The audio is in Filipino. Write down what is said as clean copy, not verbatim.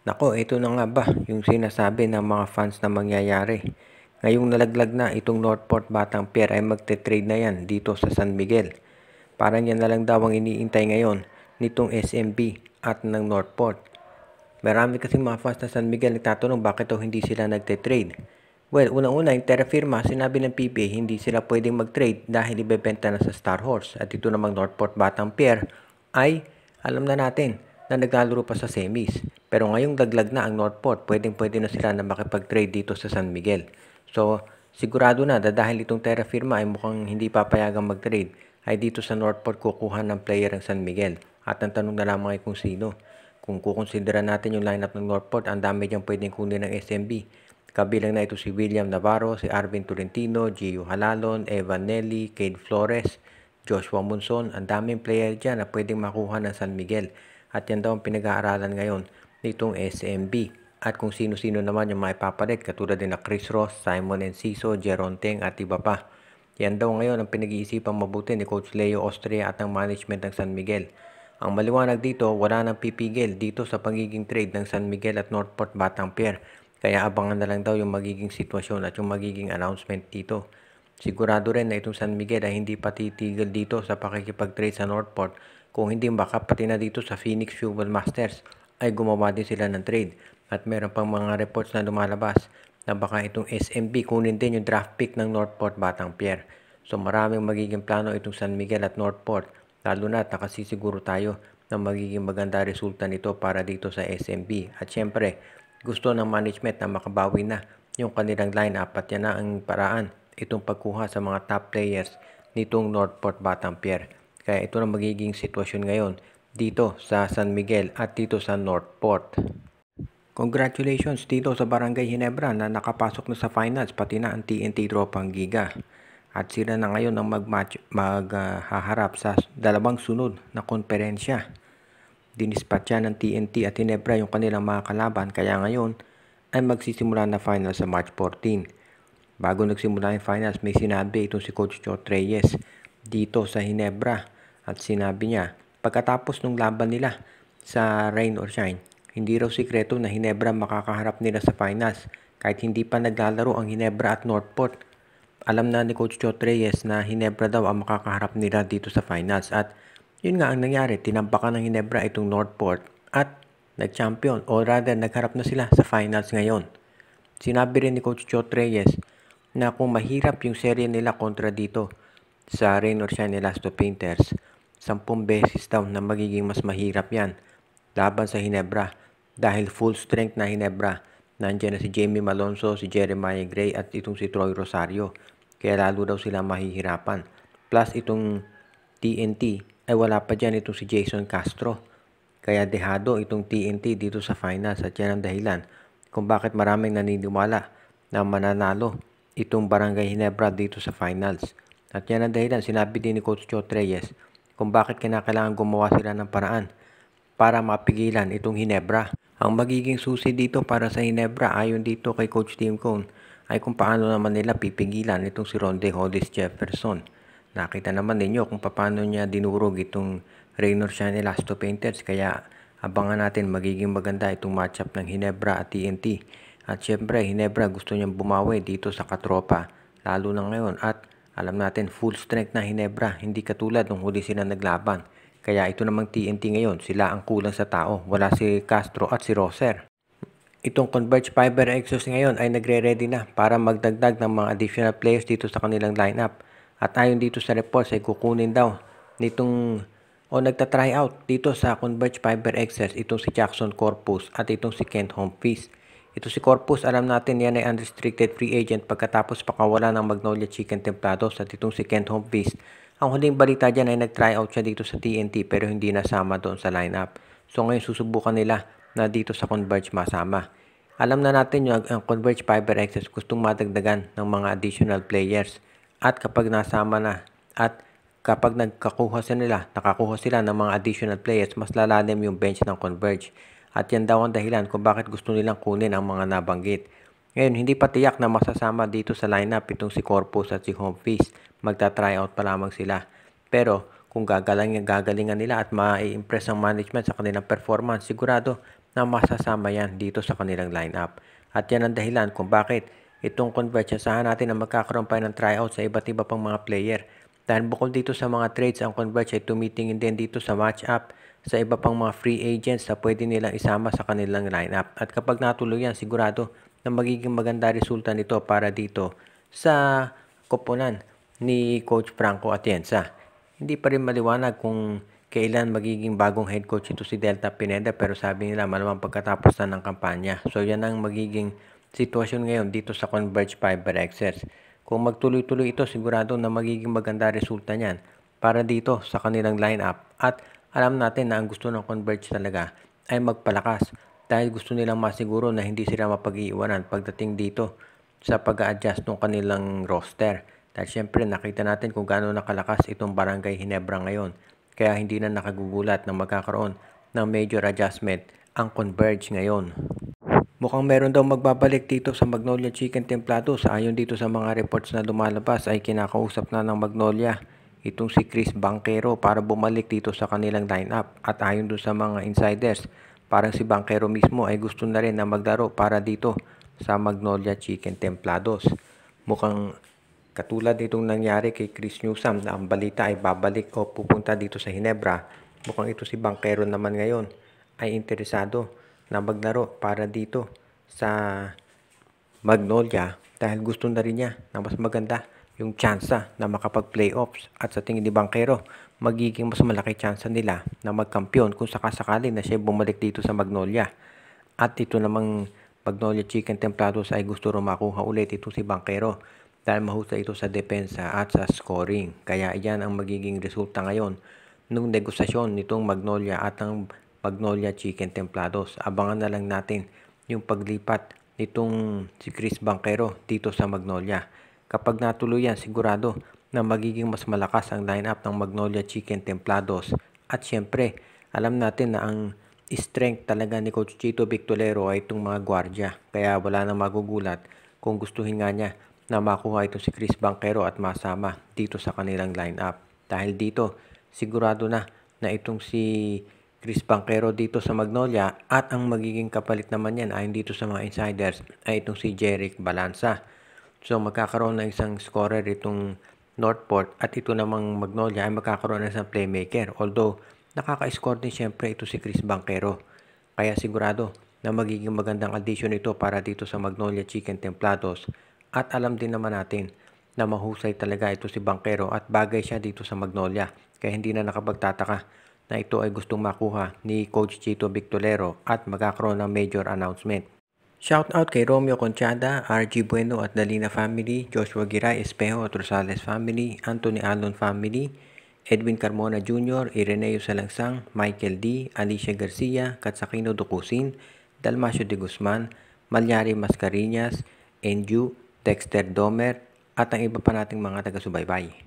Nako, ito na nga ba yung sinasabi ng mga fans na mangyayari. Ngayong nalaglag na itong Northport Batang Pier ay magte-trade na yan dito sa San Miguel. Parang yan na lang daw ang iniintay ngayon nitong SMB at ng Northport. Marami kasi mga fans na San Miguel nagtatanong bakit daw hindi sila nagte-trade. Well, unang-una yung Terra Firma, sinabi ng PBA hindi sila pwedeng mag-trade dahil ibebenta na sa Star Horse. At ito namang Northport Batang Pier ay alam na natin na naglalaro pa sa semis. Pero ngayong daglag na ang Northport, pwedeng-pwede na sila na makipag-trade dito sa San Miguel. So, sigurado na dahil itong Terra Firma ay mukhang hindi papayagang mag-trade, ay dito sa Northport kukuha ng player ng San Miguel. At ang tanong na lamang ay kung sino. Kung kukonsidera natin yung lineup ng Northport, ang dami diyang pwedeng kunin ng SMB. Kabilang na ito si William Navarro, si Arvin Tolentino, Gio Halalon, Evan Nelly, Cade Flores, Joshua Monson. Ang daming player dyan na pwedeng makuha ng San Miguel. At yan daw ang pinag-aaralan ngayon nitong SMB. At kung sino-sino naman yung maipapalit katulad din na Chris Ross, Simon Enciso, Jeron Teng at iba pa. Yan daw ngayon ang pinag-iisipang mabuti ni Coach Leo Austria at ng management ng San Miguel. Ang maliwanag dito, wala nang pipigil dito sa pagiging trade ng San Miguel at Northport Batang Pier. Kaya abangan na lang daw yung magiging sitwasyon at yung magiging announcement dito. Sigurado rin na itong San Miguel ay hindi patitigil dito sa pakikipag-trade sa Northport kung hindi baka pati na dito sa Phoenix Fuel Masters ay gumawa din sila ng trade. At meron pang mga reports na lumalabas na baka itong SMB kunin din yung draft pick ng Northport Batang Pier. So maraming magiging plano itong San Miguel at Northport, lalo na nakasisiguro tayo na magiging maganda resulta nito para dito sa SMB. At syempre, gusto ng management na makabawi na yung kanilang lineup at yan na ang paraan itong pagkuha sa mga top players nitong Northport Batang Pier. Kaya ito na magiging sitwasyon ngayon dito sa San Miguel at dito sa Northport. Congratulations dito sa Barangay Ginebra na nakapasok na sa finals pati na ang TNT Tropang Giga. At sila na ngayon ang maghaharap sa dalawang sunod na konferensya. Dinispatcha ng TNT at Ginebra yung kanilang mga kalaban kaya ngayon ay magsisimula na final sa March 14. Bago nagsimula yung finals, may sinabi itong si Coach Chot Reyes dito sa Ginebra at sinabi niya pagkatapos ng laban nila sa Rain or Shine, hindi raw sikreto na Ginebra makakaharap nila sa finals kahit hindi pa naglalaro ang Ginebra at Northport. Alam na ni Coach Chot Reyes na Ginebra daw ang makakaharap nila dito sa finals at yun nga ang nangyari, tinampakan ng Ginebra itong Northport at nag-champion o rather nagharap na sila sa finals ngayon. Sinabi rin ni Coach Chot Reyes na kung mahirap yung serye nila kontra dito sa Rain or Shine Elasto Painters, 10 beses daw na magiging mas mahirap yan laban sa Ginebra dahil full strength na Ginebra. Nandiyan na si Jamie Malonzo, si Jeremiah Gray at itong si Troy Rosario. Kaya lalo daw sila mahihirapan. Plus itong TNT ay wala pa dyan itong si Jason Castro. Kaya dehado itong TNT dito sa finals at yan ang dahilan kung bakit maraming naniniwala na mananalo itong Barangay Ginebra dito sa finals. At yan ang dahilan, sinabi din ni Coach Chot Reyes kung bakit kinakailangan gumawa sila ng paraan para mapigilan itong Ginebra. Ang magiging susi dito para sa Ginebra ayon dito kay Coach Tim Cone ay kung paano naman nila pipigilan itong si Ronde Hollis Jefferson. Nakita naman ninyo kung paano niya dinurog itong Raynor Shine Elasto Painters kaya abangan natin magiging maganda itong matchup ng Ginebra at TNT. At syempre Ginebra gusto niyang bumawi dito sa katropa lalo na ngayon at alam natin full strength na Ginebra, hindi katulad nung huli sila naglaban. Kaya ito namang TNT ngayon, sila ang kulang sa tao. Wala si Castro at si Roser. Itong Converge Fiber Exos ngayon ay nagre-ready na para magdagdag ng mga additional players dito sa kanilang lineup. At ayon dito sa reports ay kukunin daw nitong o nagta-try out dito sa Converge Fiber Exos itong si Jackson Corpus at itong si Kent Humphries. Ito si Corpus, alam natin yan ay unrestricted free agent pagkatapos pakawala ng Magnolia Chicken Templados at itong si Kent Humphries. Ang huling balita dyan ay nag-try out siya dito sa TNT pero hindi nasama doon sa lineup. So ngayon susubukan nila na dito sa Converge masama. Alam na natin yung ang Converge Fiber Access gustong madagdagan ng mga additional players. At kapag nasama na at kapag nakakuha sila ng mga additional players, mas lalalim yung bench ng Converge. At yan daw ang dahilan kung bakit gusto nilang kunin ang mga nabanggit. Ngayon, hindi pa tiyak na masasama dito sa lineup itong si Corpus at si Humphries. Magta-tryout pa lamang sila. Pero kung gagalingan nila at ma-impress ang management sa kanilang performance, sigurado na masasama yan dito sa kanilang lineup. At yan ang dahilan kung bakit itong Converge, asahan natin na magkakaroon pa ng tryout sa iba't iba pang mga player. Dahil bukod dito sa mga trades, ang Converge ay tumitingin din dito sa match-up sa iba pang mga free agents na pwede nilang isama sa kanilang lineup. At kapag natuloy yan, sigurado na magiging maganda resulta nito para dito sa koponan ni Coach Franco Atienza. Hindi pa rin maliwanag kung kailan magiging bagong head coach ito si Delta Pineda, pero sabi nila malamang pagkatapos na ng kampanya. So yan ang magiging sitwasyon ngayon dito sa Converge Fiber Xers. Kung magtuloy-tuloy ito, sigurado na magiging maganda resulta niyan para dito sa kanilang lineup. At alam natin na ang gusto ng Converge talaga ay magpalakas dahil gusto nilang masiguro na hindi sila mapag-iiwanan pagdating dito sa pag-a-adjust ng kanilang roster. Dahil syempre nakita natin kung gaano nakalakas itong Barangay Ginebra ngayon. Kaya hindi na nakagugulat na magkakaroon ng major adjustment ang Converge ngayon. Mukhang meron daw magbabalik dito sa Magnolia Chicken Templados. Ayon dito sa mga reports na lumalabas ay kinakausap na ng Magnolia itong si Chris Banquero para bumalik dito sa kanilang lineup. At ayon doon sa mga insiders, parang si Banquero mismo ay gusto na rin na maglaro para dito sa Magnolia Chicken Templados. Mukhang katulad nitong nangyari kay Chris Newsome na ang balita ay babalik o pupunta dito sa Ginebra, mukhang ito si Banquero naman ngayon ay interesado na maglaro para dito sa Magnolia dahil gusto na rin niya na mas maganda yung tsansa na makapag-playoffs. At sa tingin ni Banquero, magiging mas malaki tsansa nila na magkampiyon kung sakasakali na siya bumalik dito sa Magnolia. At ito namang Magnolia Chicken Templados ay gusto rin makuha ulit ito si Banquero dahil mahusay ito sa depensa at sa scoring. Kaya iyan ang magiging resulta ngayon ng negosasyon nitong Magnolia at ang Magnolia Chicken Templados. Abangan na lang natin yung paglipat nitong si Chris Banquero dito sa Magnolia. Kapag natuloy yan, sigurado na magiging mas malakas ang lineup ng Magnolia Chicken Templados. At syempre, alam natin na ang strength talaga ni Coach Chito Victolero ay itong mga gwardiya. Kaya wala nang magugulat kung gustuhin nga niya na makuha ito si Chris Banquero at masama dito sa kanilang lineup. Dahil dito, sigurado na itong si Chris Banquero dito sa Magnolia at ang magiging kapalit naman yan ayon dito sa mga insiders ay itong si Jeric Balanza. So magkakaroon ng isang scorer itong Northport at ito namang Magnolia ay magkakaroon ng isang playmaker. Although nakaka-score din syempre ito si Chris Banquero. Kaya sigurado na magiging magandang addition ito para dito sa Magnolia Chicken Templados. At alam din naman natin na mahusay talaga ito si Banquero at bagay siya dito sa Magnolia. Kaya hindi na nakapagtataka na ito ay gustong makuha ni Coach Chito Victolero at magkakaroon ng major announcement. Shout out kay Romeo Conchada, RG Bueno at Dalina family, Joshua Giray Espejo at Rosales family, Anthony Alon family, Edwin Carmona Jr., Ireneo Salangsang, Michael D., Alicia Garcia, Katsakino Dukusin, Dalmacio de Guzman, Malyari Mascarinas, Enju, Dexter Domer, at ang iba pa nating mga taga-subaybay.